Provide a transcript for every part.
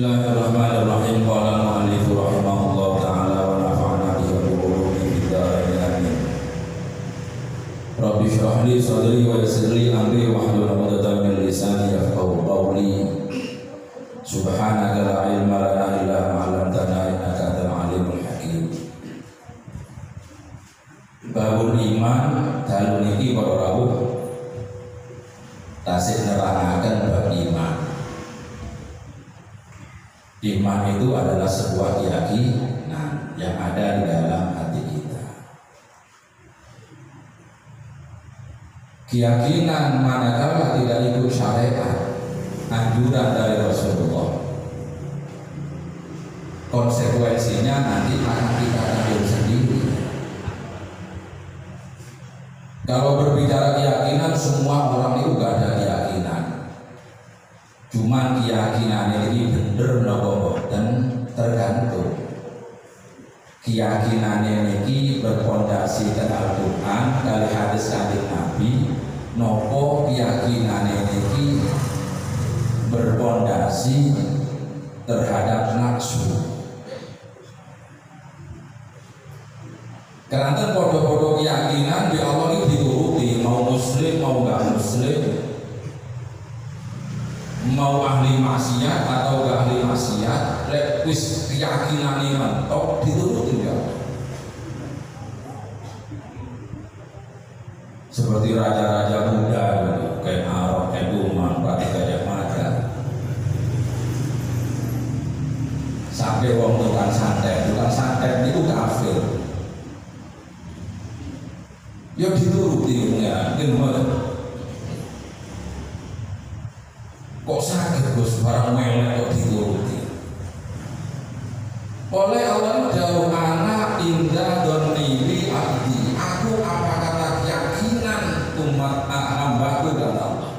Bismillahirrahmanirrahim. Qala al-mu'allif rahimahullah ta'ala wa nafa'ana bihi wa bi ulumihi fid dharain amin. Rabbi shrah li sadri wa yassir li amri wahlul 'uqdatam min lisani yafqahu qawli. Subhanaka la ilma lana illa ma 'allamtana innaka antal alimul hakim. Babul iman dalu niki para rawuh tasih nerangaken bab iman. Iman itu adalah sebuah keyakinan yang ada di dalam hati kita. Keyakinan manakala tidak ikut syariat, anjuran dari Rasulullah, konsekuensinya nanti akan kita tanggung sendiri. Kalau berbicara keyakinan, semua orang itu gak ada keyakinan. Cuman keyakinan ini bener nopo dan tergantung. Keyakinan ini berpondasi dan Al-Quran kali hadis kanjeng Nabi. Nopo keyakinan ini berpondasi terhadap nafsu. Karena podo-podo keyakinan di Allah ini dituruti, mau muslim mau gak muslim, mau ahli maksiat atau gak ahli maksiat, wis keyakinan ini mentok dituruti ya. Seperti raja-raja Buddha, kayak Arab, kayak Umar, Pati Gajah Mada, sampai wong tukang santet itu kafir. Ya dituruti ya, kok sakit Gus, barang melek kok dituruti. Oleh Allah jauh anak indah donili abdi, aku apa kata keyakinan umat hambaku dan Allah.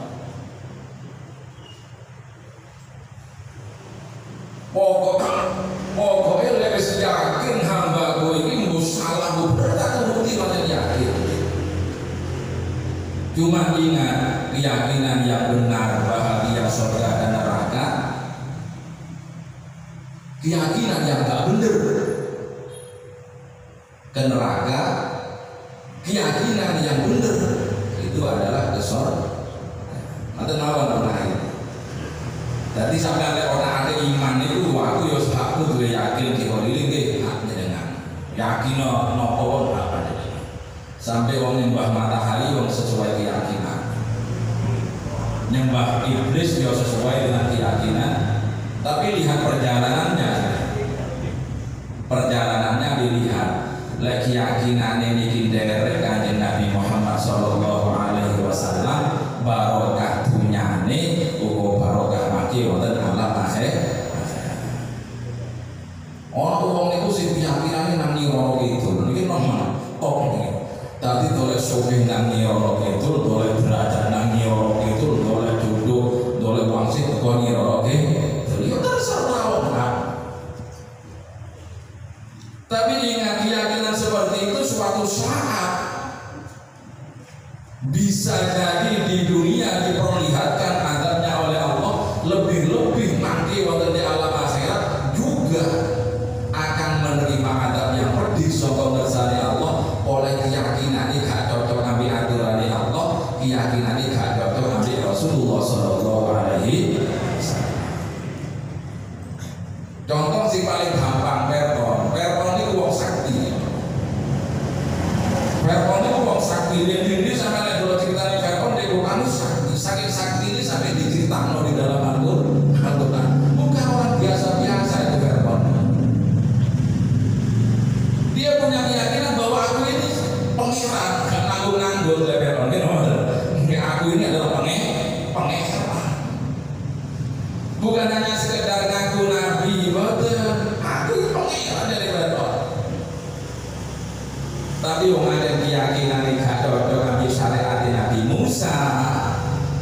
Pokoknya lebih yakin hambaku ini musalah berarti turuti macam yakin. Cuma ingat keyakinan yang benar bahagia surga dan neraka, keyakinan yang tak benar ke neraka, keyakinan yang benar itu adalah ke surga. Nanti nawan lain. Jadi sampai ada orang ada iman itu waktu yo aku tuh yakin di holiling ke haknya dengan yakin nopo apa dengan sampai wong nyembah matahari wong sesuai keyakinan, nyembah iblis yo sesuai dengan keyakinan, tapi lihat perjalanannya dilihat lagi keyakinan ini kinderek kanjeng Nabi Muhammad sallallahu alaihi wasallam, barokah dunyane uga barokah mati wonten alam akhir. Orang wong niku sing keyakinane nang nyira kidul niki nomor top niki. Tadi doleh soping nang nyira kidul, doleh derajat nang nyira kidul, doleh duduk, doleh wangsit teko nyira kidul. Ya terserah orang. Tapi ingat keyakinan seperti itu suatu saat bisa jadi di dunia diperlihatkan adabnya oleh Allah, lebih-lebih nanti waktu di alam akhirat juga akan menerima adab yang pedih sokong bersani Allah oleh keyakinan ini gak cocok ambil aturan Allah, keyakinan ini gak cocok ambil Rasulullah sallallahu alaihi wasallam. Contoh sing paling gampang Perton ini wong sakti. Perton itu wong sakti, ini sampai dulu ceritanya Perton dia bukan sakti, saking sakti ini sampai diceritakan di dalam Al-Quran. Bukan orang biasa-biasa itu Perton. Dia punya keyakinan bahwa aku ini pengiran, gak nanggung-nanggung oleh Perton. Aku ini adalah pengiran. Bukan hanya sekedar ngaku nabi, betul. Aku pengiran dari Perton. Tapi wong ada keyakinan gak cocok ambil syariat Nabi Musa,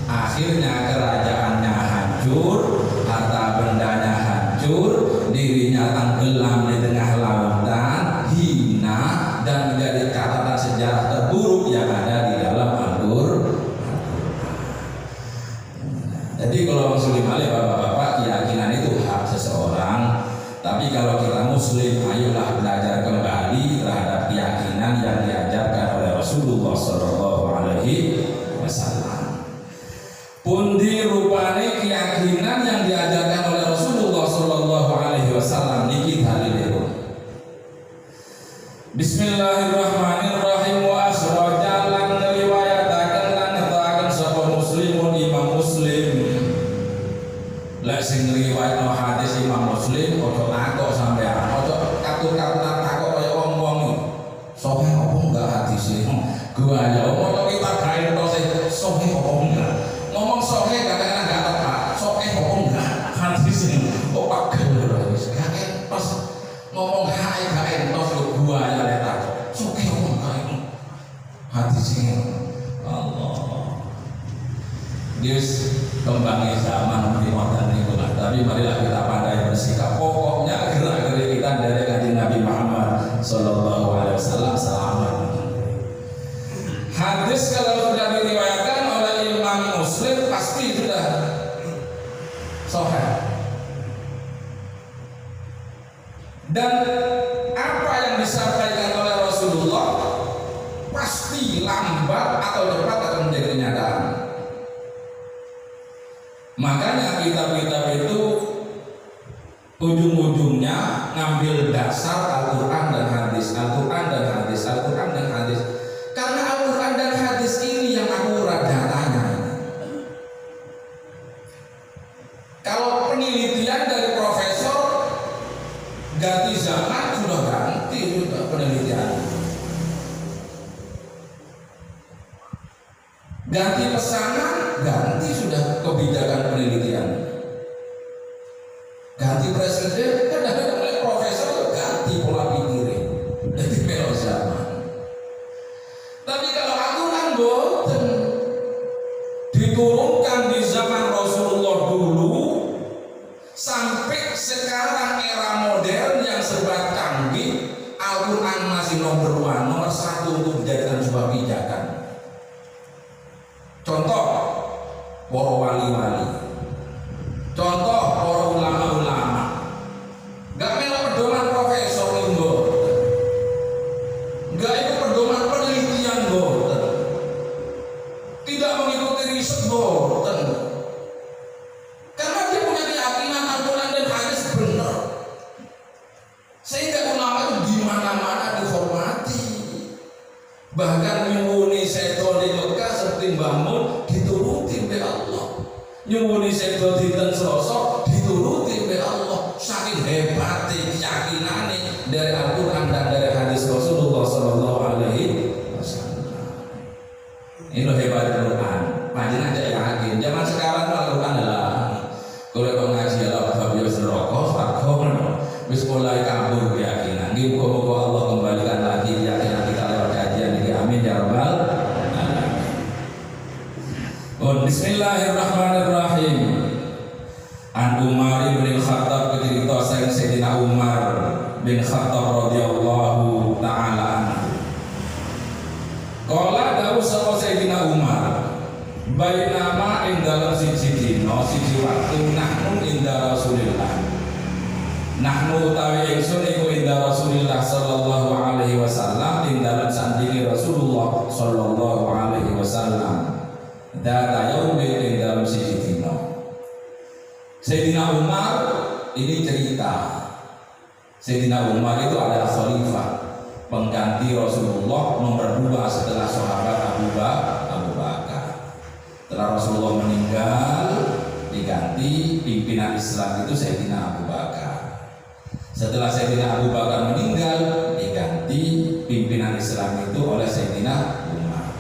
akhirnya kerajaannya hancur, harta bendanya hancur, dirinya tenggelam di tengah lautan, hina dan menjadi catatan sejarah terburuk yang ada di dalam Al-Quran. Jadi kalau muslim bapak-bapak keyakinan itu hak seseorang. Tapi kalau kita muslim, ayolah belajar kembali terhadap keyakinan yang diajarkan oleh Rasulullah Shallallahu Alaihi Wasallam. Pundi rupane keyakinan yang diajarkan oleh Rasulullah Shallallahu Alaihi Wasallam niki dalilipun. Bismillahirrahmanirrahim. Wa asraja lan riwayataken lan ngetakaken sapa muslimun imam muslim. Lek sing riwayatno hadis imam muslim ojo takok sampean, ojo katur-katuran takok kaya wong-wong iki. Sahih apa enggak hadis iki? Gua ya omong kita gawe tok sahih apa enggak. Ngomong sahih kadang-kadang enggak tepat. Sahih apa enggak hadis ini. Kok pagel wis gak entos. Ngomong hae gak entos kok gua ya lek takok. Sahih apa enggak hadis ini. Allah. Yes, kembangnya zaman lewatan itu lah. Tapi marilah kita pandai bersikap. Pokoknya gerak-gerik kita dari kanjeng Nabi Muhammad Sallallahu Alaihi Wasallam selamat. Hadis kalau sudah diriwayatkan oleh Imam Muslim pasti sudah sahih. Dan apa yang disampaikan oleh Rasulullah pasti lambat atau cepat akan menjadi kenyataan. Makanya kitab-kitab itu ujung-ujungnya ngambil dasar Al-Quran dan hadis, Al-Quran dan hadis, Al-Quran dan hadis. Karena Al-Quran dan hadis ini yang akurat datanya. Kalau penelitian dari profesor ganti zaman sudah ganti juga penelitian. Ganti pesanan, ganti sudah kebijakan penelitian. Ganti presiden, kadang-kadang oleh profesor ganti pola pikirnya. Jadi belok zaman. Tapi kalau aturan boten diturunkan di zaman Rasulullah dulu sampai sekarang era modern yang serba canggih, Al-Quran masih nomor satu untuk dijadikan sebuah pijakan. Contoh para wali-wali, contoh para ulama-ulama, gak melok pedoman profesor linggo, gak ikut pedoman penelitian boten, tidak mengikuti riset boten, karena dia punya keyakinan Al-Quran dan hadis benar, sehingga ulama itu di mana-mana dihormati. Bahkan nyuwuni seto di Mekah seperti bangun dituruti oleh Allah. Nyuwuni seto di Selasa dituruti oleh Allah. Saking hebatnya keyakinannya dari Al-Quran dan dari hadis Rasulullah Sallallahu Alaihi Wasallam. Ini loh hebat Al-Quran. Panjenengan aja yakin. Zaman sekarang Al-Quran adalah kalau ngaji Allah Fabio Seroko, Sarko, bis mulai kabur keyakinan. Di muka-muka Allah kembalikan lagi keyakinan kita lewat kajian ini. Amin ya rabbal alamin. Bismillahirrahmanirrahim. An Umar bin Khattab ketika Sayyidina Umar bin Khattab radhiyallahu taala anhu. Qala dawu sapa Sayyidina Umar, bainama ing dalam siji dina siji waktu nahnu inda Rasulillah. Nahnu utawi ingsun iku inda Rasulillah sallallahu alaihi wasallam ing dalem sandinge Rasulullah sallallahu alaihi wasallam. Data yaumi ing dalem siji dina. Sayyidina Umar ini cerita. Sayyidina Umar itu adalah khalifah, pengganti Rasulullah nomor 2 setelah sahabat Abu Bakar. Setelah Rasulullah meninggal, diganti pimpinan Islam itu Sayyidina Abu Bakar. Setelah Sayyidina Abu Bakar meninggal, diganti pimpinan Islam itu oleh Sayyidina Umar.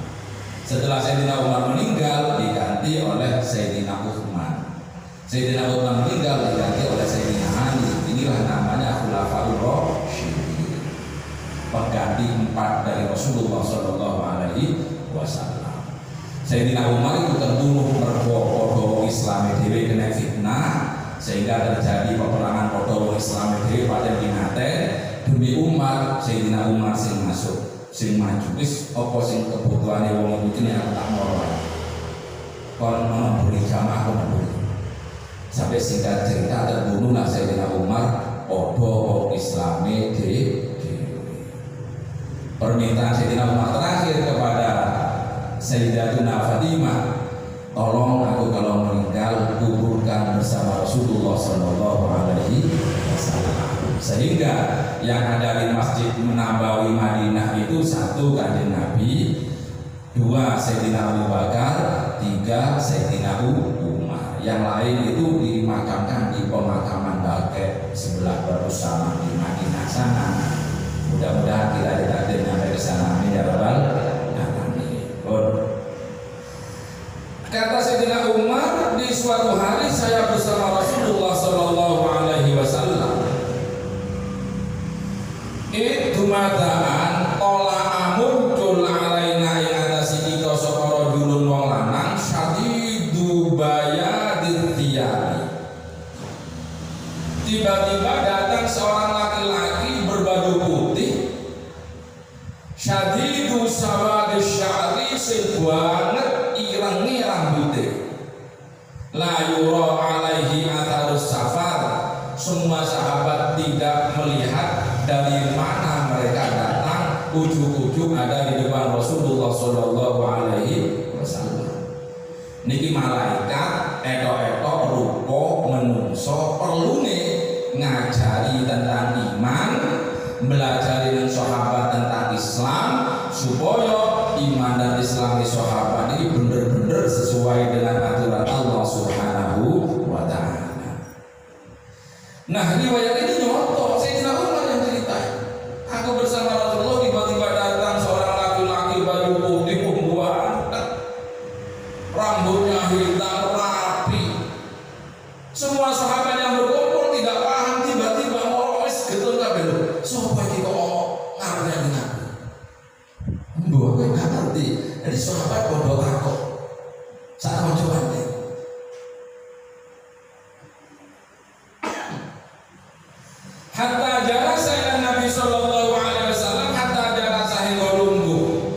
Setelah Sayyidina Umar meninggal, diganti oleh Sayyidina Utsman. Sayyidina Utsman meninggal, diganti oleh Sayyidina Ali. Inilah namanya Khulafaur Rasyidin, pengganti 4 dari Rasulullah Sallallahu Alaihi Wasallam. Sayyidina Umar itu tentu mergo Islam dhewe kena fitnah, sehingga terjadi peperangan podo Islam itu pada binate demi umat. Sayyidina Umar sing masuk, sing maju, wis apa sing kebutuhane wong iki nek tak moro kon memberi jamaah kon memberi. Sampai singkat cerita terbunuhlah Sayyidina Umar podo permintaan Sayyidina Umar terakhir kepada Sayyidatuna Fatimah, tolong aku kalau meninggal kuburkan bersama Rasulullah Sallallahu Alaihi Wasallam. Sehingga yang ada di Masjid Nabawi Madinah itu satu Kanjeng Nabi, dua Sayyidina Abu Bakar, tiga Sayyidina Umar. Yang lain itu dimakamkan di pemakaman Baqi sebelah bersama di Madinah sana. Mudah-mudahan kita ditakdir sampai ke sana. Amin ya rabbal alamin. Kata Sayyidina Umar, di suatu hari saya bersama Rasulullah Sallallahu Alaihi Wasallam. Itu madaan tola muncul alaina ing atasi kita sapa rajulun wong lanang syadidu bayadil thiyab. Tiba-tiba datang seorang laki-laki berbaju putih, syadidu sawadis sya'ri, sebanget irenge rambutnya, la yura alaihi atharus safar. Semua sahabat tidak melihat dari mana mereka datang, ujung-ujung ada di depan Rasulullah Sallallahu Alaihi Wasallam. Niki malaikat etok-etok rupa menungso perlune ngajari tentang iman, belajar dengan sahabat tentang Islam, supaya iman dan Islam di sahabat ini benar-benar sesuai dengan aturan Allah Subhanahu wa Ta'ala. Nah, riwayat ini nyontoh Sayyidina Umar yang cerita. Aku bersama Rasulullah, tiba-tiba datang seorang laki-laki baju putih pembuahan, rambutnya hitam rapi. Semua sahabat yang berkumpul tidak paham, tiba-tiba wis getun kabeh lho. Sopo iki kok ngarep Nabi? Mbok kowe gak ngerti. Jadi sahabat padha takok. Sak kancane. Hatta jalasa ila Nabi Sallallahu Alaihi Wasallam, hatta jalasa hingga lungguh.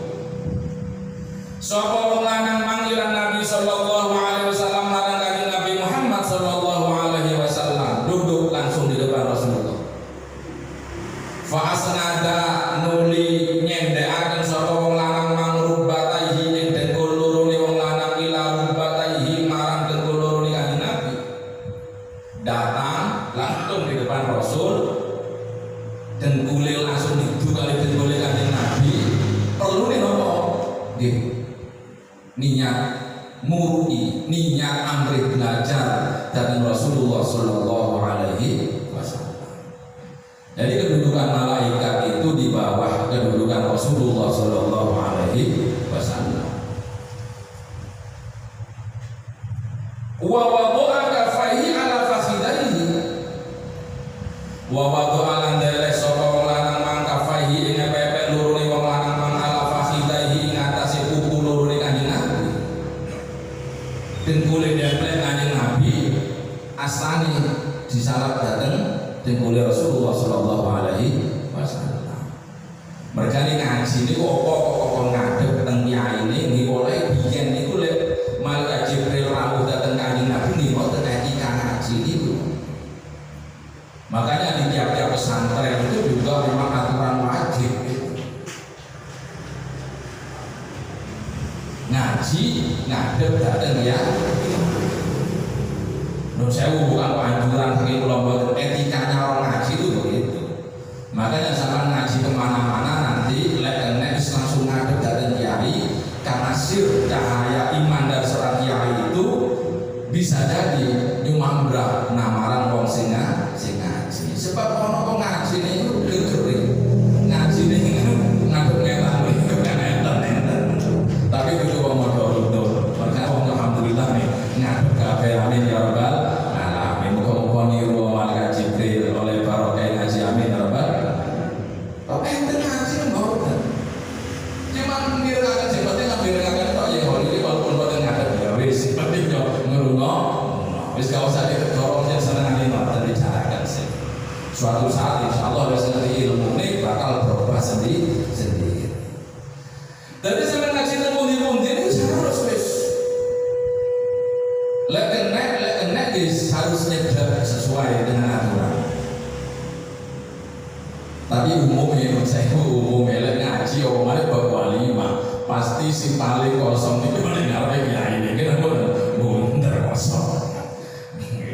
Sapa wong lanang manggilan Nabi Sallallahu Alaihi Wasallam marang kanjeng Nabi Muhammad Sallallahu Alaihi Wasallam, duduk langsung di depan Rasulullah. Fa asnada nuli nyendhekaken sapa wong lanang mangrubataihi ing dengkul lorone wong lanang ila rubataihi marang dengkul lorone kanjeng Nabi. Datang langsung di depan Rasul, dengkule langsung didukali dengkule kanjeng Nabi. Perlu nih nopo? Nggih. Niat murui, niat amri belajar dari Rasulullah Sallallahu Alaihi Wasallam. Jadi kedudukan malaikat itu di bawah kedudukan Rasulullah Sallallahu Alaihi Wasallam. Wa wada'a kafaihi ala fakhidaihi, wa wada'a lan dele sapa wong lanang mangkafaihi ing pepek lorone wong lanang mang ala fakhidaihi ing atase kuku lorone kanjeng Nabi. Dengkule demplek kanjeng Nabi asani disalap dateng dengkule Rasulullah Sallallahu Alaihi Wasallam. Mergane ngaji niku apa ngadeg teng kiai ini oleh biyen niku lek malaikat Jibril rawuh dateng kanjeng Nabi niku wonten etika ngaji niku. Makanya di tiap-tiap pesantren itu juga memang aturan wajib ngaji ngadeg dateng ya. Nun sewu bukan anjuran bagi kelompok, etikanya orang ngaji itu begitu. Makanya sama ngaji kemana-mana nanti lek kena langsung ngadeg dateng kiai, karena sir cahaya iman dan seorang kiai itu bisa jadi nyumambrah namaran wong sing ngaji. Sebab ono kok ngaji niku gegeri. Ngaji niku ngadeg ngetan tapi kudu wong modho-modho. Makanya wong alhamdulillah nih ngadeg kabeh amin ya rabbal alamin. Muga-muga niru malaikat Jibril oleh barokah ngaji amin ya rabbal. Kok enten ngaji mboten. Cuman ngirakaken jembate ngirakaken tok ya iki walaupun mboten ngadeg ya wis penting yo ngrungokno. Wis gak usah dikedorong yang senengane mboten dicarakan sih. Suatu saat insyaallah wis ngerti ilmu ini bakal berubah sendiri. Jadi sampai ngaji pundi-pundi ini harus wis lek kena harus nyedap sesuai dengan aturan. Tapi umumnya saya umumnya ngaji omongannya bab walima pasti si paling kosong itu paling ngapain ya ini kita bener kosong.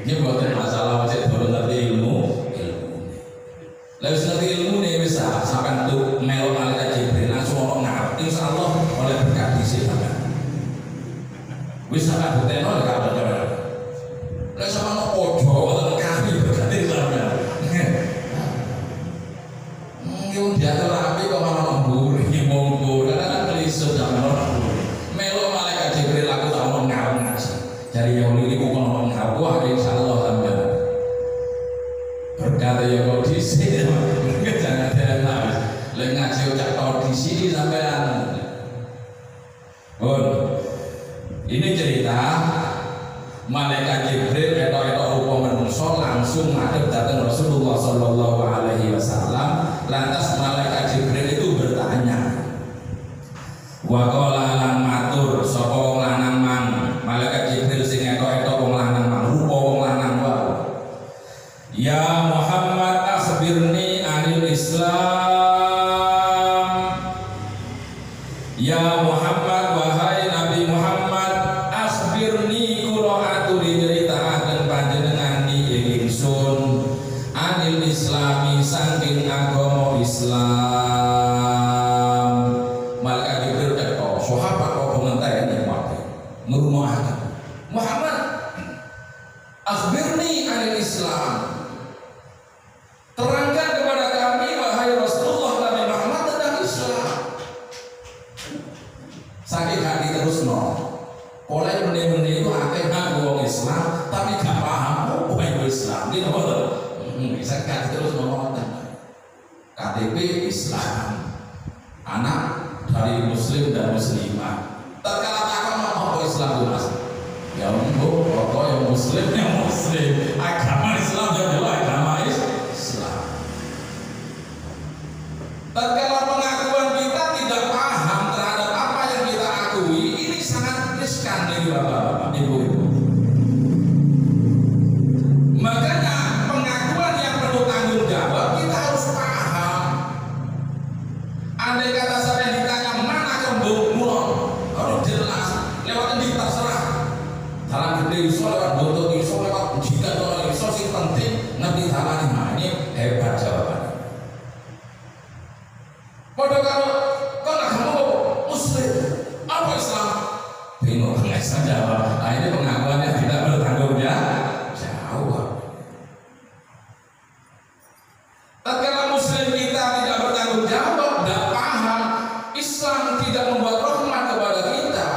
Ini bukan masalah masih baru ngerti ilmu. Lalu ngerti ilmu nih bisa sampai untuk melo malaikat Jibril langsung orang ngerti insya Allah oleh berkat di sini. Bisa kan bukti nol kalau ada. Lalu sama no ojo atau kami berkat di sana. Mungkin dia terapi kok malah memburi monggo karena kan kelisut jangan orang memburi. Melo malaikat Jibril aku tahu ngaji. Jadi yang ini bukan orang ngaku, insya Allah tambah berkata ya kok di sini, jangan tenang. Lagi ngaji ucap kau di sini sampean. Ini cerita malaikat Jibril etok rupa manusia langsung ngadep datang Rasulullah Sallallahu Alaihi Wasallam. Lantas malaikat Jibril itu bertanya, wakola lan matur sapa lanang mang. Malaikat Jibril sing etok wong lanang mang rupa wong lanang wae. Ya Muhammad akhbirni anil Islam. Ya Muhammad wahai Nabi Muhammad akhbirni kula aturi nyritakaken panjenengan ing ingsun anil Islami saking agama Islam. Malaikat Jibril etok sahabat kok ngenteni wae. Nurmu'akan Muhammad akhbirni anil Islam, terangkan kepada kami wahai Rasulullah Nabi Muhammad tentang Islam. Sakit hati terus no oleh benih-benih itu akhirnya ngomong Islam tapi gak paham apa itu Islam ini betul bisa hati terus ngomong KTP Islam anak dari Muslim dan Muslimah. Terkala takon apa Islam itu mas? Ya pokok yang Muslim agama Islam adalah agama Islam. Terkala pengakuan kita tidak paham terhadap apa yang kita akui, ini sangat riskan dari bapak-bapak, ibu-ibu. Makanya pengakuan yang perlu tanggung jawab kita harus paham. Andai kata saya ditanya mana kembung mulon, harus jelas. Lewat ini terserah. Jalan gede iso lewat bontot iso lewat jidat orang iso sih penting nanti jalan ini hebat jawabannya. Pada kalau agama Muslim apa Islam bingung nggak bisa jawab. Nah ini pengakuannya tidak bertanggung jawab. Tatkala Muslim kita tidak bertanggung jawab, tidak paham, Islam tidak membuat rahmat kepada kita.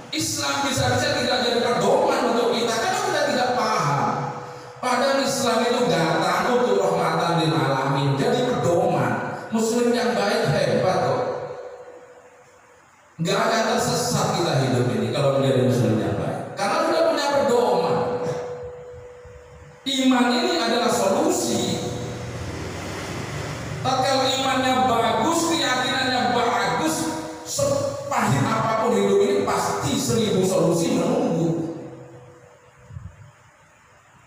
Islam bisa-bisa tidak jadi pedoman untuk kita karena kita tidak paham. Padahal Islam itu datang untuk rahmatan lil alamin, jadi pedoman. Muslim yang baik hebat kok. Gak akan tersesat kita hidup ini kalau menjadi Muslim yang baik. Karena sudah punya pedoman. Iman ini adalah solusi. Tatkala imannya bagus, keyakinannya bagus, sepahit apapun hidup ini pasti 1000 solusi menunggu.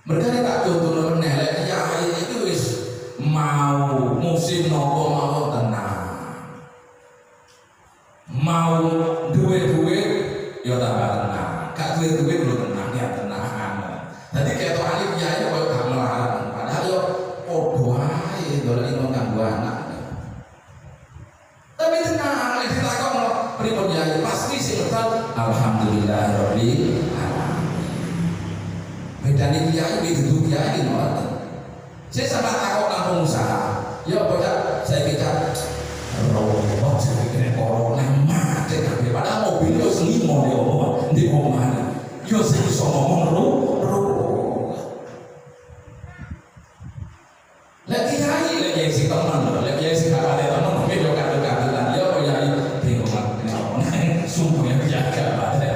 Mereka tak contoh menelek ya itu wis mau musim nopo mau tenang, mau duit ya tambah tenang, gak duit belum tenang ya tenang. Jadi kayak tuh alif ya itu kalau gak melarang, padahal yo podo ae dolek ingkang kanggo anak. Tapi tenang, nek ditakon pripun ya pasti sing betul alhamdulillahirabbil alamin. Medani kiai itu kiai ngoten. Saya sama takut nang pengusaha. Ya bocah saya kira robot saya kira corona mati kabeh padahal mobil yo selimo di omah. Yo sing iso ngomong lagi kiai sing teman, lagi kiai sing kakak teman mungkin yo kadang-kadang yo kiai bingung nek sumpah ya jaga bae.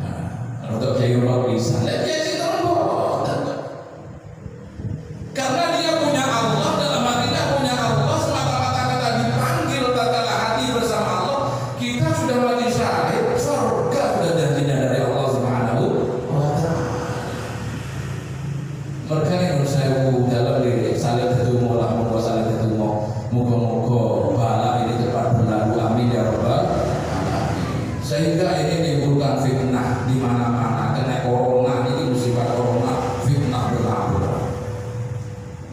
Nah, untuk kiai ora bisa. Lagi kiai sing teman karena dia punya Allah, dalam hatinya punya Allah, semata-mata kita dipanggil tatkala hati bersama Allah, kita sudah mati syahid, surga sudah janjinya dari Allah Subhanahu wa ta'ala. Mereka yang saya dalam diri saling ketemu lah, saling ketemu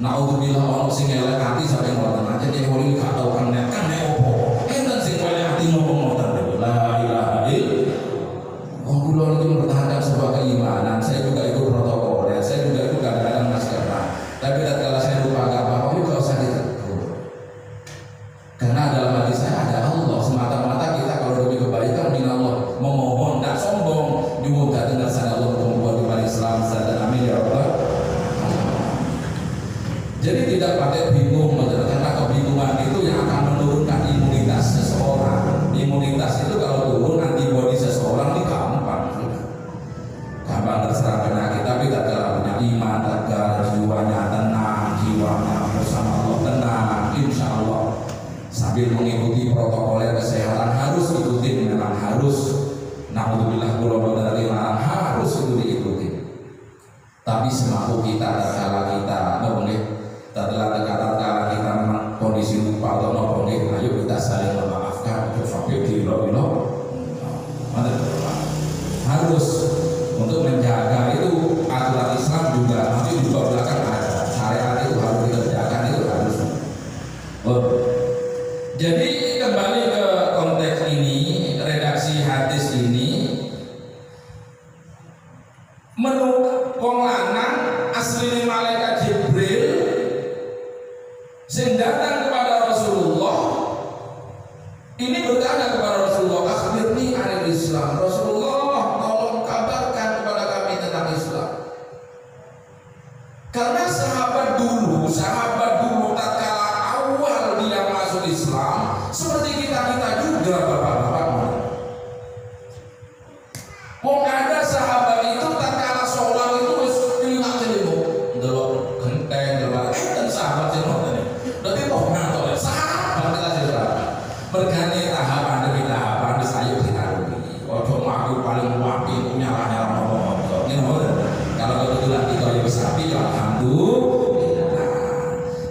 Naudzubillah ono sing elek ati sampe ngoten aja nek wali gak tau kan nek opo. Enten sing elek ati ngomong ngoten la ilaha illallah. Wong kula iki mempertahankan sebuah keimanan, saya juga ikut protokol ya, saya juga ikut kadang-kadang masker. Tapi tatkala saya lupa apa-apa, itu gak usah ditegur. Karena dalam hati saya ada Allah, semata-mata kita kalau demi kebaikan minallah memohon, tak sombong, nyuwun datang dari sana Allah untuk membuat umat Islam dan amin ya Allah. Jadi tidak pakai bingung, karena kebingungan itu yang akan menurunkan imunitas seseorang. Imunitas itu kalau turun antibodi seseorang ini gampang terserang penyakit. Tapi tak kalah punya iman, tak kalah jiwanya tenang, jiwanya bersama Allah tenang, insya Allah. Sambil mengikuti protokol kesehatan harus ikuti, memang harus. Naudzubillah dari larang harus itu diikuti. Tapi semampu kita, tak kalah kita, setelah kata-kata kita memang kondisi lupa atau nopo, ayo kita saling memaafkan. Sampai kilo harus untuk menjaga itu aturan Islam juga nanti juga belakang ada syariat itu harus dikerjakan, itu harus. Jadi kembali ke konteks ini, redaksi hadis ini, menurut wong lanang asline malaikat Jibril sing datang kepada Rasulullah ini bertanya kepada Rasulullah, akhbirni anil Islam. Rasulullah, tolong kabarkan kepada kami tentang Islam. Karena sahabat dulu tatkala awal dia masuk Islam seperti kita juga bapak-bapak. Mau ada sahabat itu tatkala sholat itu wis telinga-telinga delok genteng delok dan sahabat sing ngoten. Berarti kok ngatur sahabat kita saudara. Berganti tahapan demi tahapan wis ayo dikarungi. Ojo aku paling wapi nyala-nyala ngomong. Kalau kebetulan kita ya wis api ya alhamdulillah.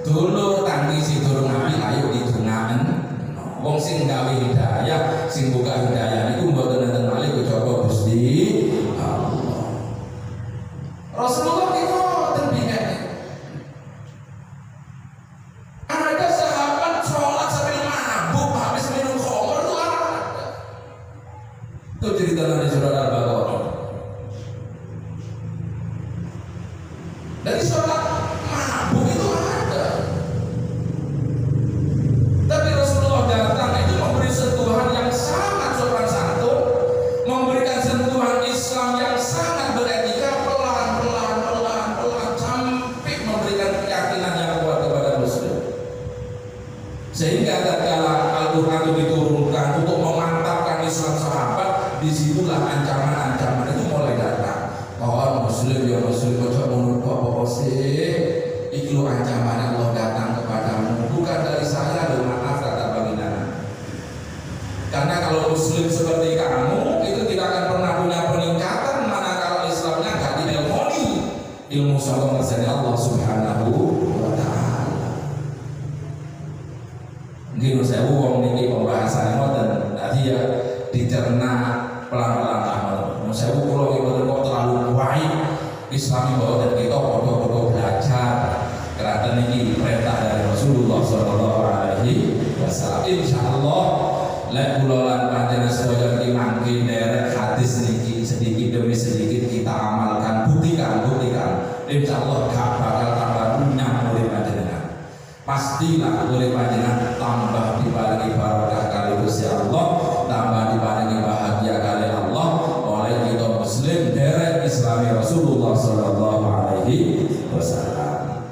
Dulu tangki si durung api ayo didungaken. Wong sing gawe hidayah, sing buka hidayah niku mboten enten malih kejaba Gusti Allah. Rasulullah itu tentunya ada sahabat sholat sambil mabuk habis minum khamr itu ada. Itu cerita dari surat Al-Baqarah. Dari sholat mabuk itu ada. Tapi Rasulullah datang itu memberi sentuhan yang sangat sopan santun, memberikan sentuhan Islam yang sangat beretika, pelan sampai memberikan keyakinan yang kuat kepada Muslim. Sehingga tatkala Al-Quran itu diturunkan untuk memantapkan Islam sahabat, disitulah ancaman-ancaman itu mulai datang. Kawan Muslim ya Muslim, ojo menurut apa sih? Iki lo ancaman Allah datang kepadamu, bukan dari saya, lo maaf kata baginda. Karena kalau Muslim seperti kamu itu tidak akan pernah punya peningkatan manakala Islamnya gak diilmoni ilmu sallallahu alaihi Allah Subhanahu wa taala. Nggih saya wong niki pembahasan ngoten tadi ya dicerna pelan-pelan lah. Saya kula iki mboten kok terlalu baik Islami bahwa kita podo-podo belajar karena ini perintah dari Rasulullah sallallahu alaihi wasallam. Insyaallah lek kula lan panjenengan sedaya iki mangke derek hadis niki sedikit demi sedikit kita amalkan, buktikan. Insyaallah gak bakal tambah punya oleh panjenengan. Pastilah oleh panjenengan tambah diparingi barokah kali Gusti Allah, tambah diparingi bahagia kali Allah oleh kita Muslim derek Islami Rasulullah sallallahu alaihi wasallam.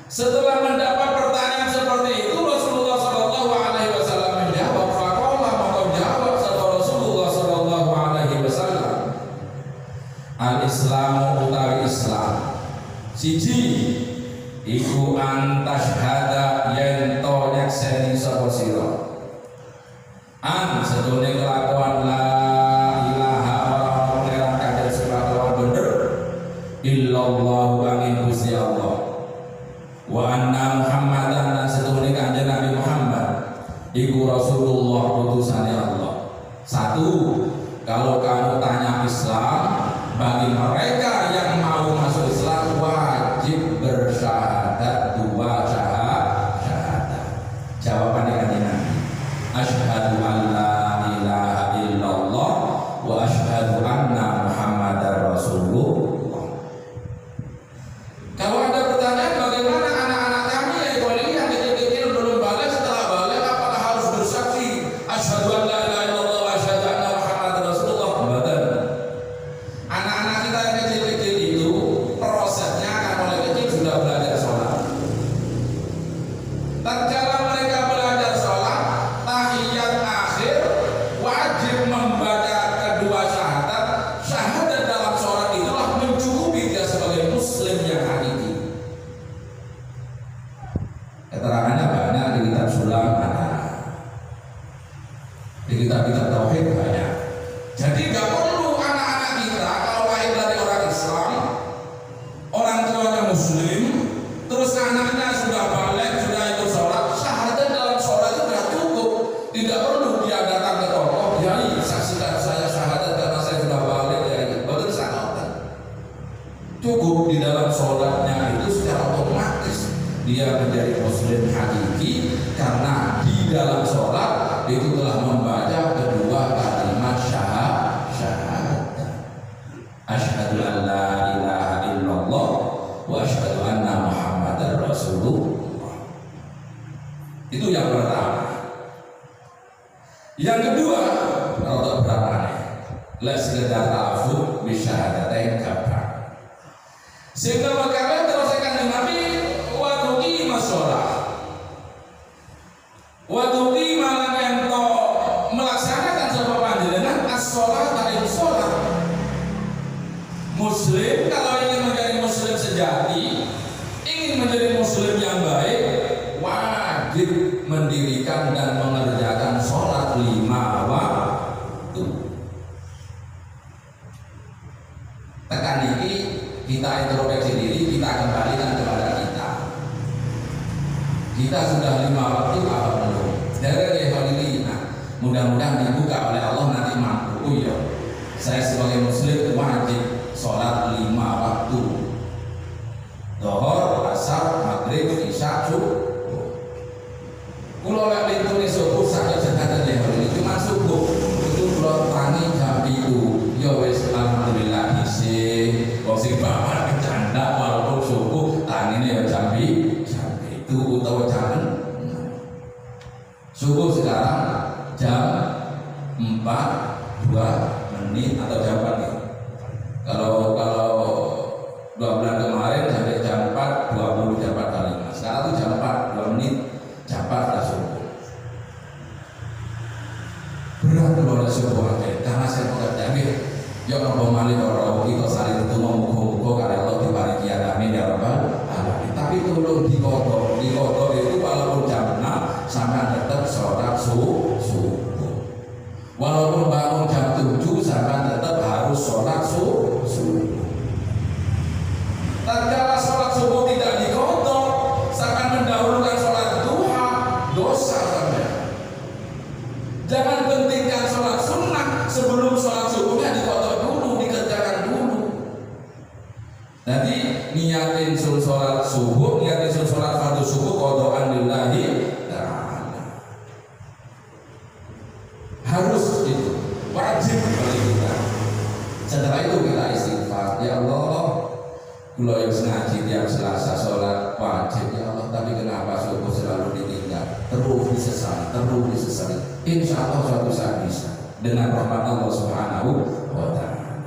Setelah mendapat pertanyaan seperti itu, Rasulullah sallallahu alaihi wasallam menjawab, faqala maka jawab Rasulullah sallallahu alaihi wasallam, al-Islamu utawi Islam siji iku antasyhada yen to nyakseni sapa sira an sedune kelakuan la ilaha illallah angin Gusti Allah wa anna Muhammadan dan setuhune kanjeng Nabi Muhammad iku Rasulullah utusane Allah. Satu, kalau kamu tanya Islam, bagi mereka yang mau masuk Islam wajib bersyahadat terus anaknya sudah balik, sudah ikut sholat, syahadat dalam sholat itu sudah cukup, tidak perlu dia datang ke tokoh, Kiai saksikan saya syahadat karena saya sudah balik ya, betul syahadat. Cukup di dalam sholatnya itu secara otomatis dia menjadi muslim hakiki karena di dalam sholat itu telah membaca kedua kalimat syahadat. Asyhadu an la ilaha illallah wa asyhadu anna Muhammadar Rasulullah. Itu yang pertama. Yang kedua, kalau berapa nih? La sekedar ta'afud bisyahadatain kabar. Sehingga makanya terus akan Nabi wa tuqima shalah. Wa tuqima lan ento melaksanakan sebab panjenengan as-shalah dari shalat. Muslim kalau ingin menjadi muslim sejati, ingin menjadi muslim yang baik, wajib mendirikan dan mengerjakan sholat 5 waktu. Tekan ini kita introspeksi diri, kita kembalikan kepada kita. Kita sudah 5 waktu apa belum? Dari Khalilina, mudah-mudahan dibuka oleh Allah nanti mampu. Oh iya, saya sebagai muslim wajib sholat 5 waktu. Zuhur, asar, maghrib, isya, subuh. Kulo lek lintune subuh sakit sedatan ya ini cuma subuh. Itu kulo tangi jam 7. Ya wis alhamdulillah isih. Wong sing bapak bercanda walaupun subuh tangine ya jam 7 utawa jam 6. Subuh sekarang jam 4 2 menit atau jam 4 nih. Kalau 2 bulan kemarin sampai jam 4 20 jam 4 kali. Sekarang itu jam 4 2 menit jam 4 sudah subuh. Berat kalau subuh aja karena saya pekerja ya kalau malih orang kita saling itu muga-muga karena Allah diparingi amin ya rabbal alamin. Tapi tolong dikodok itu walaupun jam 6 sampai tetap sholat subuh. Walaupun bangun jam 7 sampai tetap harus sholat subuh. Tatkala sholat subuh tidak dikodok, sampai mendahulukan sholat duha, dosa sampai. Jangan pentingkan sholat sunnah sebelum sholat subuhnya dikodok dulu, dikerjakan dulu. Jadi niatin sholat subuh, niatin sholat fardu subuh kodokan lillahi ta'ala. Harus itu, wajib bagi kita. Setelah itu kita istighfar, ya Allah. Kulo yang ngaji tiap Selasa sholat wajib ya Allah, tapi kenapa subuh selalu ditinggal? Terus disesali. Insya Allah suatu saat bisa dengan rahmat Allah Subhanahu wa Ta'ala.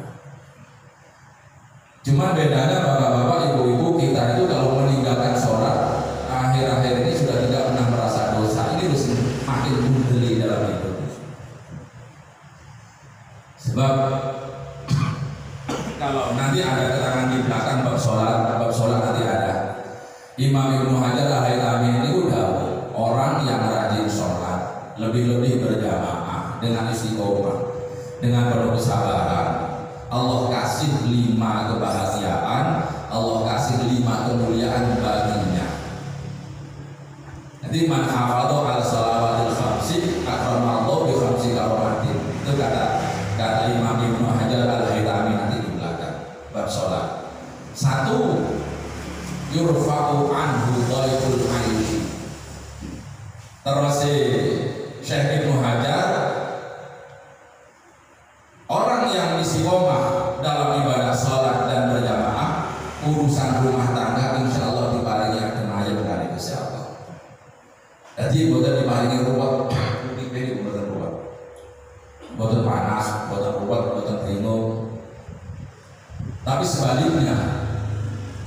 Cuma bedanya bapak-bapak, ibu-ibu kita itu kalau meninggalkan sholat akhir-akhir ini sudah tidak pernah merasa dosa. Ini harus makin bundeli dalam hidup. Sebab kalau nanti ada keterangan di belakang bab sholat nanti ada. Imam Ibnu Hajar Al-Haytami ini udah orang yang rajin sholat, lebih-lebih berjamaah dengan istiqomah, dengan penuh kesabaran. Allah kasih 5 kebahagiaan, Allah kasih 5 kemuliaan baginya. Jadi man hafadha al salawatil khamsi akramallahu bi khamsi karomatin. Itu kata Imam Ibnu Hajar Al-Haytami nanti di belakang bab sholat. 1, yurfa'u anhu dhaiful ayyi. Terus Syekh Ibnu Hajar, orang yang istiqomah dalam ibadah sholat dan berjamaah, urusan rumah tangga insya Allah diparingi akan ayat dari Gusti Allah. Jadi bukan diparingi ruwet, ini bukan ruwet, bukan panas, bukan ruwet, bukan bingung. Tapi sebaliknya,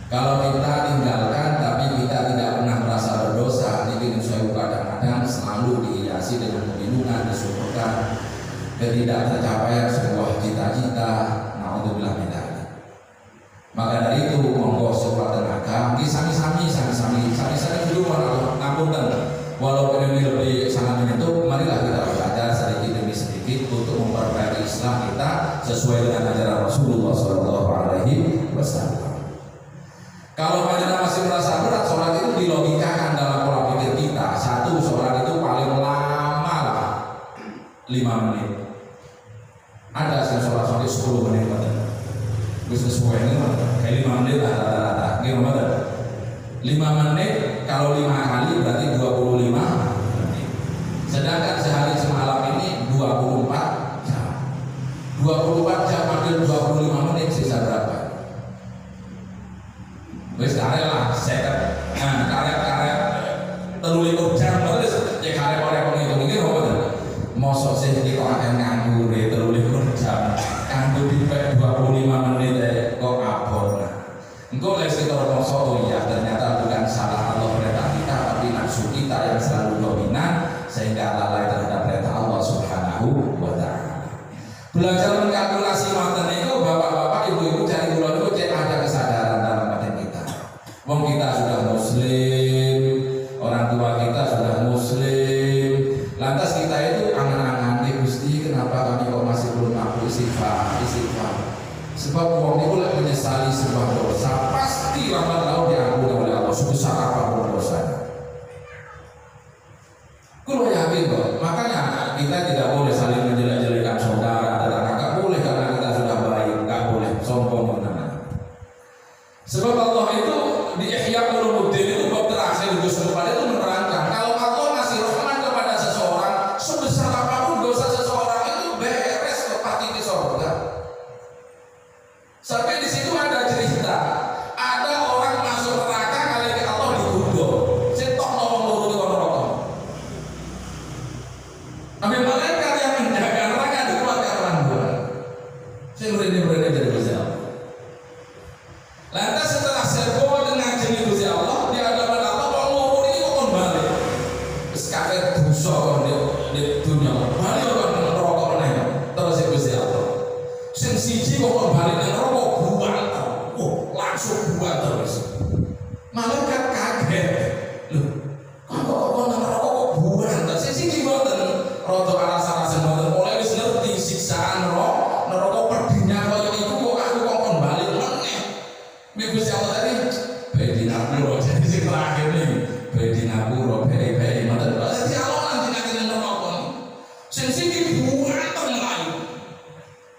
kalau kita tinggalkan tapi kita tidak pernah merasa berdosa, ini saya kadang-kadang selalu dihiasi dengan kebingungan, disebutkan ketidaktercapaian sebuah cita-cita. Naudzubillah min dzalik. Maka dari itu monggo sekuat tenaga, sami-sami dulu ngapunten. Walaupun ini lebih sangat menyentuh, marilah kita belajar sedikit demi sedikit untuk memperbaiki Islam kita sesuai dengan ajaran Rasulullah SAW. Kalau panjenengan masih merasa berat sholat sesuai ini kayak 5 menit lah rata-rata. Gimana? 5 menit kalau 5 kali berarti 25 menit. Sedangkan sehari semalam ini 24 jam. 24 jam ambil 25 menit sisa berapa? Wis karek lah, saya karek 23 jam terus ya karek oleh penghitung iki apa to? Mosok sih iki kok akan nganggur 23 jam. Kanggo dipek 25 menit kok abot. Engkau lagi sekitar mosok ya ternyata bukan salah Allah perintah kita, tapi nafsu kita yang selalu dominan sehingga lalai terhadap perintah Allah Subhanahu wa Ta'ala. Belajar mengkalkulasi manten itu bapak-bapak, ibu-ibu cari bulan itu cek ada kesadaran dalam batin kita. Wong kita sudah muslim, orang tua kita sudah muslim, lantas kita itu angan-angan Gusti kenapa kami kok masih belum mampu istighfar. Sebab wong itu lek menyesali sebuah dosa pasti lambat laun diampuni oleh Allah sebesar apapun dosanya. Kulo yakin kok, makanya kita tidak boleh saling menjelek-jelekan saudara, tetangga, nggak boleh karena kita sudah baik, nggak boleh sombong mengenai. Sebab Allah itu di Ihya Ulumuddin itu bab terakhir Gus Nurul itu menerangkan kalau Allah masih rahmat kepada seseorang sebesar apapun dosa seseorang itu beres ke pati di surga. Sampai di situ ada cerita, ada orang masuk neraka kali ini Allah digudo, setok nolong luru di neraka. Ambil malaikat yang menjaga neraka dikeluarkan orang. Saya berani jadi Gusti Allah. Lantas setelah serbo dengan jenis Gusti Allah, di hadapan Allah kok luru ini kok balik. Wis kabeh dosa di dunia. Balik kok neraka meneh. Terus Gusti Allah. Sing siji kok balik nang neraka buang. Oh, langsung buang terus. Malaikat kaget. Loh, kok nang neraka kok buang? Sing siji mboten rada alasan-alasan mboten mulai wis ngerti siksaan neraka perdinya kaya iku kok aku kok balik meneh. Gusti Allah tadi bayi napuro jadi sing terakhir nih bayi napuro bayi mboten dadi Allah nanti nanti neraka sing siji buang melayu.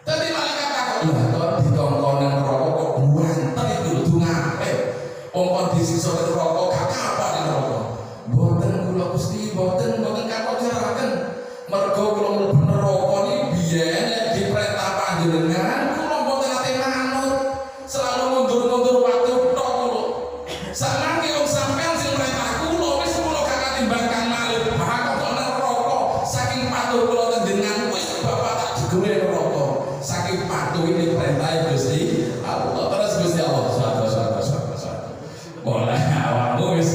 Tadi malaikat takut lah kok ditongkon nang neraka kok buang tadi kudu ngape wong kon disiksa neraka gak apa di neraka. Mboten kula Gusti mboten kakok jaraken mergo kula mlebu neraka iki biyen nek diperintah panjenengan kula mboten ate manut selalu mundur-mundur waktu tok kula. Samangke wong sampean sing perintah kula wis kula gak katimbangkan malih bakal kok neraka saking patuh kula tendengan wis bapak tak digore neraka saking patuh ini perintah Gusti Allah. Terus Gusti Allah boleh awakmu wis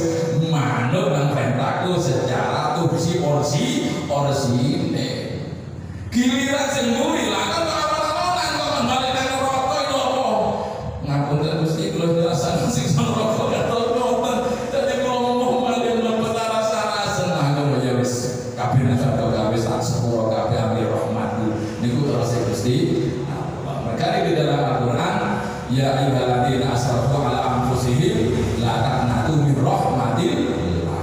manut nang perintahku secara tujuh porsine. Giliran sing mburi lah kan apa-apaan kok kembali nang neraka itu apa? Ngapunten Gusti kula dirasani siksa neraka ketoten. Dadi kula ngomong malih mlebet rasa-rasa aku ya wis kabeh sak wis tak sepuro kabeh ambil rahmatku. Niku terus Gusti Allah. Maka di dalam Al-Qur'an ya ayyuhalladzina asrafu ala anfusihim la taqnatu min rahmatillah.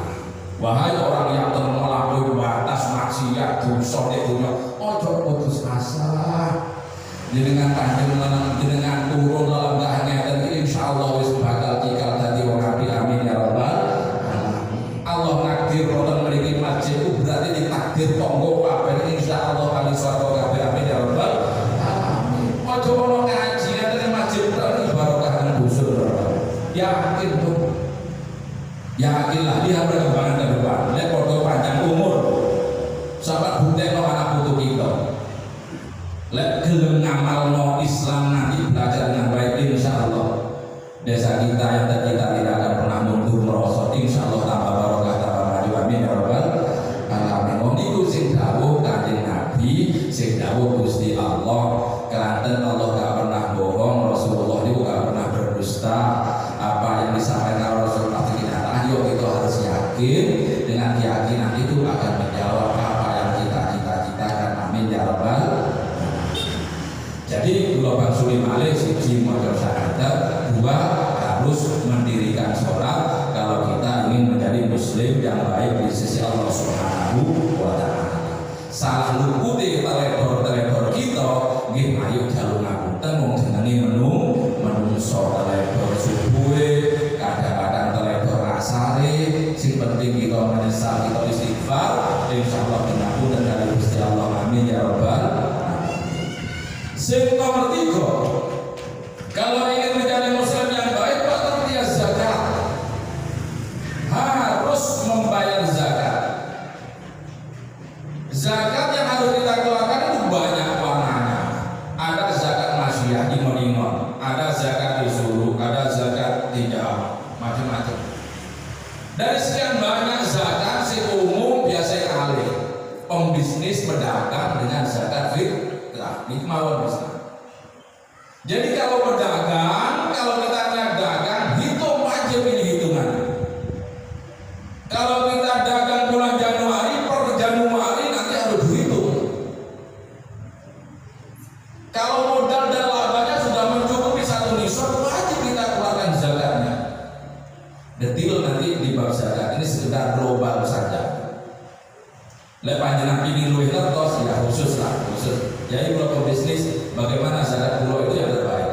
Wahai orang yang telah melampaui batas maksiat dosa di dunia, ojo putus asa. Jenengan jenengan turun dalam bahane dan insyaallah wis bakal cikal dadi wong apik amin ya rabbal alamin. Allah nakdir wonten mriki masjid itu berarti ditakdir tonggo kabeh insyaallah kali swarga kabeh amin ya rabbal alamin. Ojo ono ngaji nek masjid berarti barokah nang busur. Yakin tuh. Yakinlah dia berkembangan ke depan. Lek padha panjang umur. Sahabat buktekno anak putu kita. Lek gelem ngamalno Islam nanti belajar dengan baik insyaallah. Desa kita yang kita tidak akan pernah mundur merosot insyaallah tambah barokah tambah maju amin ya rabbal alamin. Wong niku sing dawuh Kanjeng Nabi, sing dawuh Gusti Allah. Kelanten Allah gak pernah bohong, Rasulullah niku gak pernah berdusta. Apa yang disampaikan Rasulullah ayo kita harus yakin, dengan keyakinan itu akan menjawab apa yang kita cita-citakan amin ya rabbal. Jadi kula Bang Sulim alih siji maca syahadat, dua harus mendirikan sholat kalau kita ingin menjadi muslim yang baik di sisi Allah Subhanahu wa Ta'ala. Salah lukuti telepon kita nggih ayo jalur ngapunten wong jenenge menung menungso teledor subuhe, kadang-kadang teledor asare. Sing penting kita menyesal, kita istighfar, insyaallah pinapun dari Gusti Allah. Amin ya rabbal alamin. Sing nomor 3, kalau ingin menjadi muslim yang baik, Pak, dia zakat. Harus membayar zakat. Zakat yang harus kita keluarkan itu banyak warnanya. Ada zakat masyiyah, imon-imon, ada zakat disuruh, ada zakat tidak, macam-macam. Dari sekian banyak zakat, si umum biasa kali pembisnis pedagang dengan zakat fitrah, ini mawon bisa. Jadi kalau pedagang, kalau kita niat dagang, hitung wajib ini hitungan. Kalau kita dagang bulan Januari, per Januari nanti harus dihitung. Kalau modal dan labanya sudah mencukupi 1 nisab, wajib kita keluarkan zakatnya. Detil nanti di bab zakat, ini sekedar global saja. Lepas jenah ini luwih ngertos, ya khusus lah, khusus. Jadi kalau pembisnis, bagaimana zakat pulau itu yang terbaik.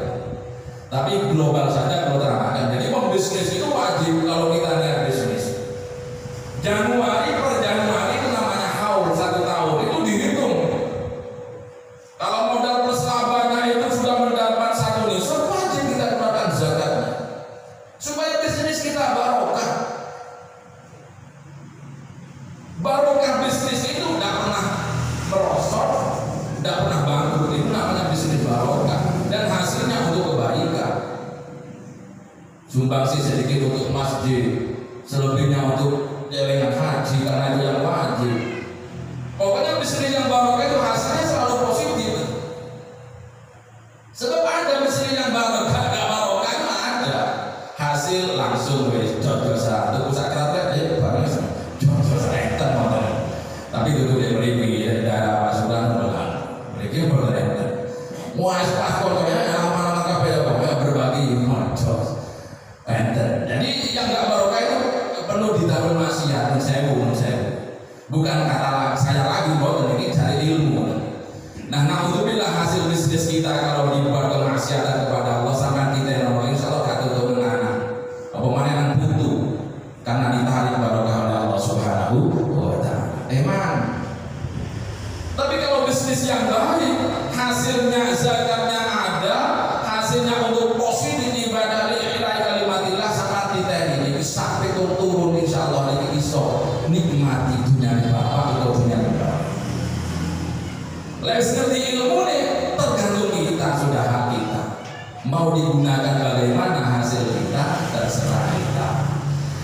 Tapi global saja kalau terangkan. Jadi pembisnis itu wajib kalau kita niat bisnis. Januari per Januari itu namanya haul, 1 tahun itu dihitung. Kalau modal plus labanya itu sudah mendapat 1 nisab, wajib kita keluarkan zakatnya. Supaya bisnis kita barokah. Barokah bisnis itu tidak pernah merosot, tidak pernah bangkrut. Itu namanya bisnis barokah dan hasilnya untuk kebaikan. Sumbangsi sedikit untuk masjid, selebihnya untuk jaringan haji karena itu yang wajib. Pokoknya bisnis yang barokah itu hasilnya selalu positif. Sebab ada bisnis yang barokah, gak barokah itu ada. Hasil langsung wis jodoh-jodoh untuk pusat kereta ya barangnya jodoh-jodoh enten motor. Tapi itu dia beri ya daerah Pasuruan bukan. Mereka boleh enten. Muas pas pokoknya lama-lama kabeh pokoknya berbagi motor. Enten. Jadi yang gak barokah itu perlu ditanggung maksiat, sewu. Bukan kata saya lagi bahwa ini cari ilmu. Nah, naudzubillah hasil bisnis kita kalau dibuat kemaksiatan kepada Allah sama kita yang Allah, insya Allah gak tutup anak. Apa mana yang butuh karena ditarik barokah oleh Allah Subhanahu wa Ta'ala. Emang. Tapi kalau bisnis yang baik, hasilnya zakatnya ada, hasilnya untuk positif ibadah lillahi kalimatillah sama kita ini sampai turun insya Allah ini iso nikmati dunia di bapak atau dunia di bapak. Les ngerti ilmu nih tergantung kita, sudah hak kita. Mau digunakan bagaimana hasil kita terserah kita.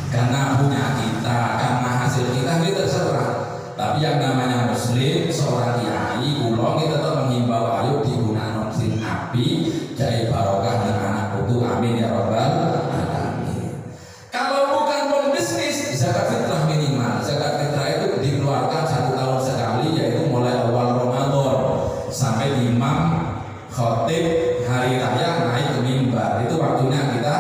Karena punya kita, karena hasil kita ini terserah. Tapi yang namanya muslim, seorang kiai, ulang kita tetap menghimbau ayo digunakan sin api, jadi barokah dengan anak putu. Amin ya rabbal alamin. Kalau bukan pembisnis, zakat fitrah minimal. Zakat fitrah itu dikeluarkan 1 tahun sekali, yaitu mulai awal Ramadan sampai imam khotib hari raya naik ke mimbar. Itu waktunya kita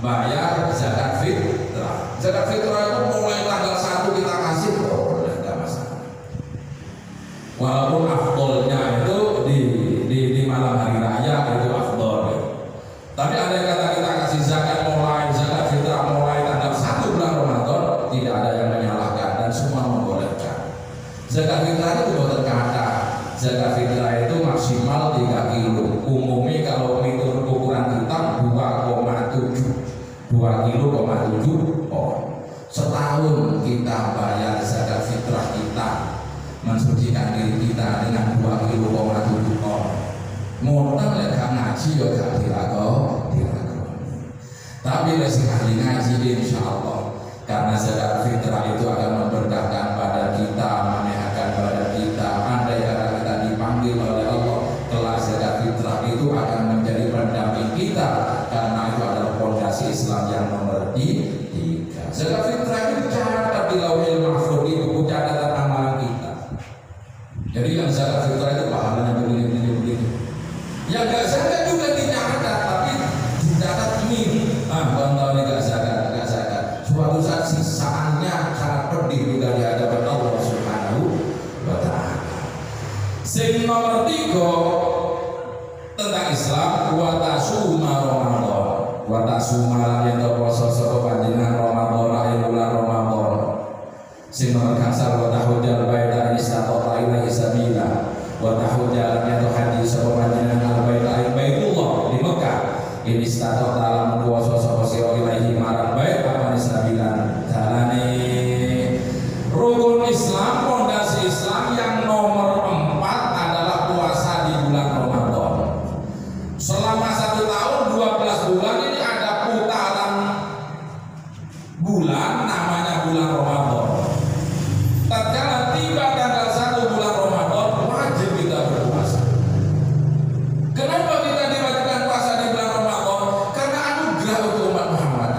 bayar zakat fitrah. Zakat fitrah itu mulai tanggal 1 kita kasih, boleh, tidak masalah. Walaupun afdolnya itu di malam hari raya itu afdol. Tapi ada yang kata kita kasih zakat fitrah mulai tanggal 1 bulan Ramadan, tidak ada yang menyalahkan dan semua membolehkan. Zakat fitrah itu bukan kata. Zakat fitrah itu maksimal 3 kilo. Umumnya kalau menurut ukuran kita 2 kilo 7 on. Setahun kita bayar zakat fitrah kita, mensucikan diri kita dengan 2 kilo 7 on. Modal lek ngaji yo gak dilakoni. Tapi lek ahli ngaji insyaallah karena zakat fitrah itu akan memberkahkan pada kita, menyehatkan pada kita. Andai kata kita dipanggil oleh Allah, kelak zakat fitrah itu akan menjadi pendamping kita karena itu adalah fondasi Islam yang nomor 3. Zakat fitrah itu dicatat di Lauhil Mahfuz, di buku catatan amalan kita. Jadi yang zakat fitrah itu pahalanya begini. Yang gak zakat juga dicatat, tapi dicatat tahun ini gak zakat. Suatu saat sisaannya sangat pedih juga di hadapan Allah Subhanahu wa Ta'ala. Sing nomor 3 tentang Islam, wa sumalan yang terposo sapa panjenengan Ramadan ing bulan Ramadan sing kasar wa tahujjal baita in istata ilaihi sabila wa tahujjal yang hadis sapa panjenengan baita ing Baitullah di Mekah in istata dalam kuasa sapa sira ilaihi marang bait apa sabilan dalane rukun Islam. Pondasi Islam yang nomor 4 adalah puasa di bulan Ramadan. Selama 1 tahun 12 bulan ini ada putaran bulan namanya bulan Ramadan. Tatkala tiba tanggal 1 bulan Ramadan wajib kita berpuasa. Kenapa kita diwajibkan puasa di bulan Ramadan? Karena anugerah untuk umat Muhammad.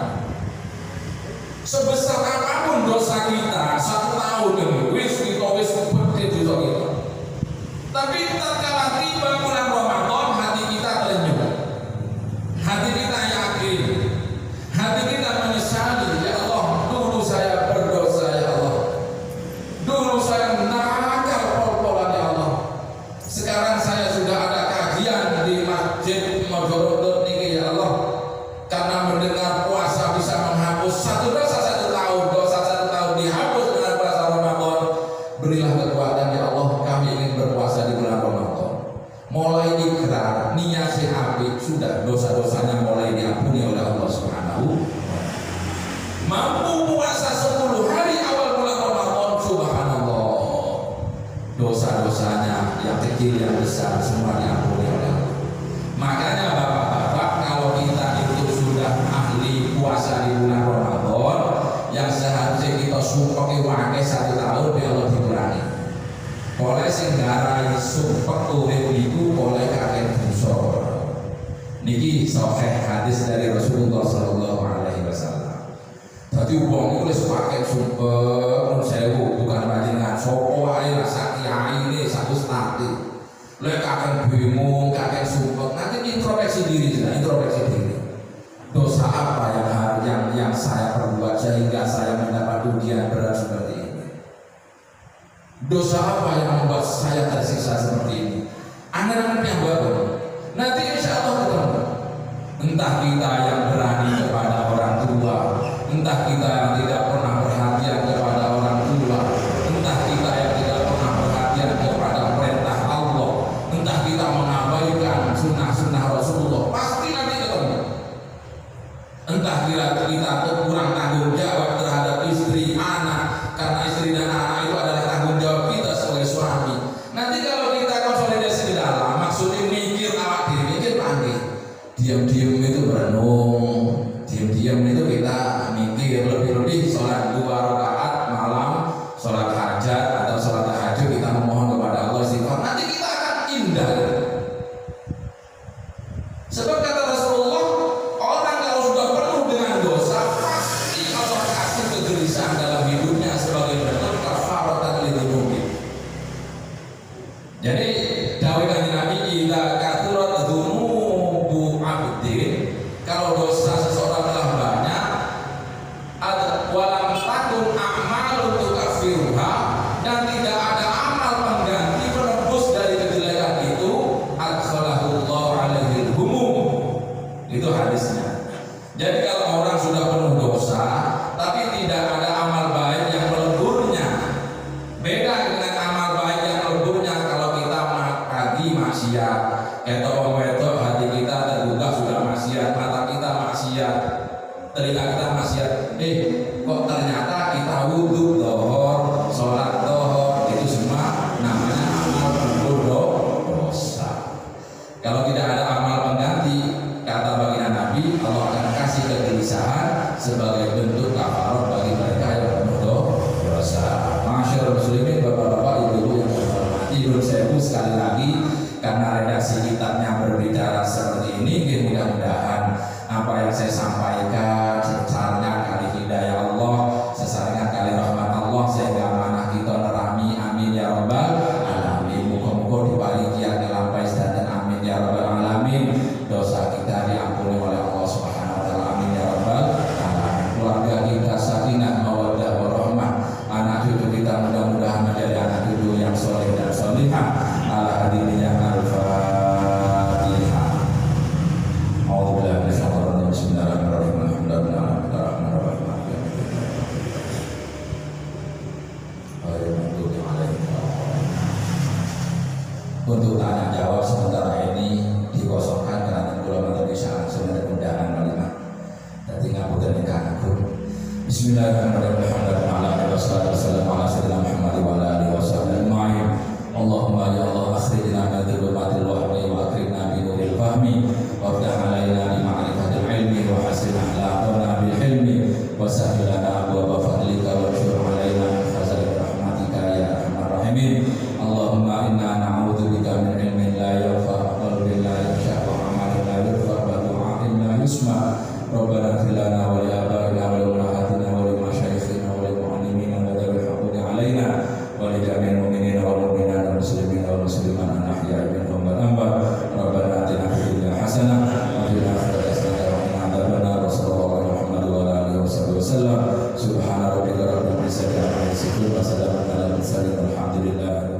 Sebesar apapun dosa kita 1 tahun ini wis seperti dosa kita. Tapi tatkala tiba bulan Ramadan hati kita terenyuh. Hati kita yakin. Hati kita menyesali, ya Allah, dulu saya berdosa ya Allah. Dulu saya nakal pol-polan ya Allah. Sekarang saya sudah ada kajian di Masjid Modorot niki ya Allah. Karena mendengar puasa bisa menghapus satu dosa 1 tahun, dosa 1 tahun dihapus dengan puasa Ramadan. Berilah kekuatan ya Allah, kami ingin berpuasa di bulan Ramadan. Mulai ikrar, niat si apik, sudah dosa-dosanya mulai diampuni oleh Allah Subhanahu. Mampu puasa 10 hari awal bulan Ramadan, subhanallah. Dosa-dosanya yang kecil yang besar semua diampuni oleh Allah. Makanya bapak-bapak, kalau kita itu sudah ahli puasa di bulan Ramadan, yang seharusnya kita sumpah wae 1 tahun ya Allah dikurangi. Oleh sing ngarai sumpah urip niku oleh kakek dosa. Niki sahih hadis dari Rasulullah sallallahu alaihi wasallam. Dadi wong iku wis pakai sumpah nun sewu bukan panjenengan sapa wae rasa kiai satu stati. Lek kakek bingung, kakek sumpah, nanti introspeksi diri, introspeksi diri. Dosa apa yang saya perbuat sehingga saya mendapat ujian berat seperti ini? Dosa apa yang membuat saya tersiksa seperti ini? Anak-anak yang baru nanti insya Allah ketemu. Entah kita yang berani kepada orang tua, entah kita yang tidak pernah perhatian kepada orang tua, entah kita yang tidak pernah perhatian kepada perintah Allah, entah kita mengabaikan sunnah-sunnah Rasulullah, pasti nanti ketemu. Entah kita kurang tanggung jawab terhadap istri, anak, karena istri dan anak itu adalah tanggung jawab kita sebagai suami. Nanti kalau kita konsolidasi di dalam, maksudnya mikir awak diri, mikir panggil, diam-diam itu berenung, diam-diam itu kita mikir lebih-lebih sholat 2 rakaat malam, sholat hajat atau sholat tahajud kita memohon kepada Allah istighfar. Nanti kita akan indah. Sebab kata Rasulullah, orang kalau sudah penuh dengan dosa pasti Allah kasih kegelisahan dalam hidupnya sebagai bentuk kafaratan lidzunubi. Jadi dawuh Kanjeng Nabi, idza kathurat dzunubu abdin, kalau dosa seseorang telah banyak, walam takun a'malu tukaffiruha, dan tidak ada amal pengganti penebus dari kejelekan itu, adkhalahullahu alaihi humum. Itu hadisnya. Jadi kalau orang sudah penuh dosa tapi tidak ada amal baik yang meleburnya, beda dengan amal baik yang meleburnya. Kalau kita pagi maksiat, ketok wedok hati kita tergugah sudah maksiat, mata kita maksiat, telinga kita maksiat, kok ternyata kita wudhu dohor, sholat dohor, itu semua namanya amal pelebur dosa. Kalau tidak ada amal pengganti, kata baginda Nabi, Allah akan kasih kegelisahan sebagai bentuk kafarat bagi mereka yang penuh dosa. Masyaallah muslimin, bapak-bapak, ibu-ibu yang terhormati, belum saya sekali lagi karena redaksi kitabnya berbicara seperti ini, mudah-mudahan apa yang saya sampaikan sesarangan kali hidayah Allah, sesarangan kali rahmat Allah, sehingga amanah kita nerami, amin ya rabbal alamin. Muka-muka diparingi yang lampais dan amin ya rabbal alamin. Dosa kita diampuni oleh Allah Subhanahu wa taala, amin ya rabbal alamin. Keluarga kita sakinah mawaddah warahmah, anak cucu kita mudah-mudahan menjadi anak cucu yang soleh dan solihah. Ala hadirin al-Fatihah. Bismillahirrahmanirrahim. Bismillahirrahmanirrahim. Wassalamualaikum warahmatullahi wabarakatuh. Allahumma ya Allah akhrijna min dhulumatil wahmi wa akrimna bi nuril fahmi waftah alaina bi ma'rifatil ilmi wa hasin akhlaqana bil hilmi wa sahhil lana abwaaba fadlika wa anshur alaina min khaza'in rahmatika ya arhamar rahimin. Allahumma inna na'udzubika min ilmin la yanfa' wa qalbin la yakhsha wa amalin la yurfa' wa du'a'in la yusma'. Rabbana ighfir lana wa li abaina wa li ummahatina wa li masyayikhina wa li mu'allimina wa dhawil haqqi alaina wa li jami'il mu'minina wal mu'minat wal muslimin wal muslimat al ahya'i minhum wal amwat. Rabbana atina fid dunya hasanah wa fil akhirati hasanah wa qina adzabannar. Sallallahu alaihi Muhammad wa ala alihi wasallam. Subhana rabbika rabbil izzati amma yasifun wa salamun alal mursalin walhamdulillahi